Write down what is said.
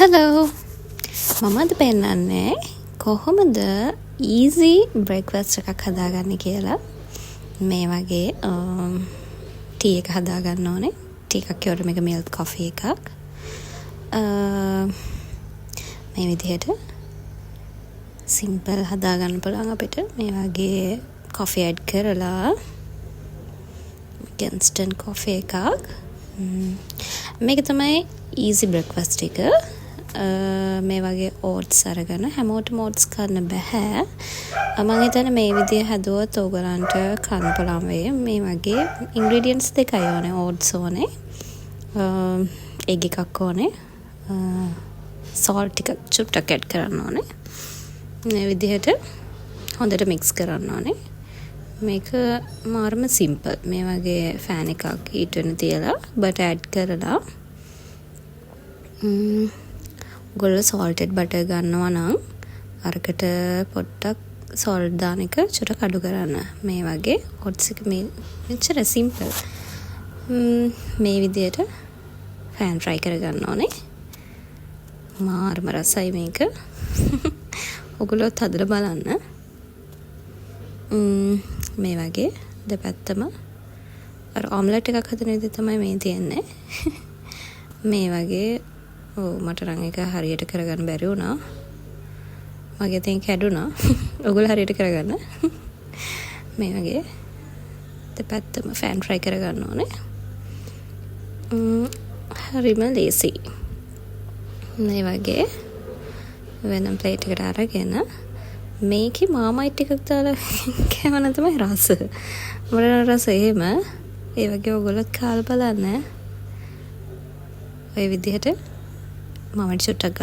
Hello මම අද පෙන්නන්නේ කොහොමද ඊසි බ්‍රේක්ෆාස්ට් එකක් හදාගන්නේ කියලා. මේ වගේ ටී එක හදාගන්න ඕනේ. ටී එකක් කියවල මේක මිල්ක් කොෆි එකක්. මේ විදිහට සිම්පල් හදාගන්න පුළුවන් අපිට. මේ වගේ කොෆි ඇඩ් කරලා ඉන්ස්ටන්ට් කොෆි එකක්. මේක තමයි ඊසි බ්‍රේක්ෆාස්ට් එක. මේ වගේ ඕට්ස් අරගෙන හැමෝටම ඕට්ස් කන්න බෑ. මම හිතන්නේ මේ විදිහ හදුවොත් ඕගලන්ට කන්න පුළුවන් වෙයි. මේ වගේ ඉන්ග්‍රීඩියන්ට්ස් දෙකයි ඕනේ. ඕට්ස් ඕනේ, එග් එකක් ඕනේ, සෝල්ට් ටික චුට්ටක් ඇඩ් කරන්න ඕනේ. මේ විදිහට හොඳට මික්ස් කරන්න ඕනේ. මේක මාරම සිම්පල්. මේ වගේ ෆෑන් එකක් ඊට වෙන තියලා බටර් ඇඩ් කරලා ගොල්ල සෝල්ටඩ් බටර් ගන්නවා නම් අරකට පොඩ්ඩක් සෝල්ට් දාන එක චුට්ටක් අඩු කරන්න. මේ වගේ ඔට්ස් එක මෙච්චර සිම්පල්. මේ විදියට ෆෑන් ෆ්‍රයි කරගන්න ඕනේ. මාරම රසයි මේක. ඔගොල්ලොත් හදලා බලන්න. මේ වගේ දෙපැත්තම අර ඔම්ලට් එකක් හදන විදිහ තමයි මේ තියෙන්නේ. මේ වගේ මට නම් එක හරියට කරගන්න බැරි වුණා. මගේ තෙන් කැඩුනා. ඔයගොල්ලෝ හරියට කරගන්න. මේ වගේ දෙපැත්තම ෆෑන් ෆ්‍රයි කරගන්න ඕනේ. හරිම ලේසි. මේ වගේ වෙනම ප්ලේට් එකට අරගෙන මේකේ මාමයිට් එකක් දාලා කෑවන තමයි රස. මට රස එහෙම. ඒ වගේ ඔයගොල්ලොත් කාලා බලන්න. ඔය විදිහට මම චුට්ටක්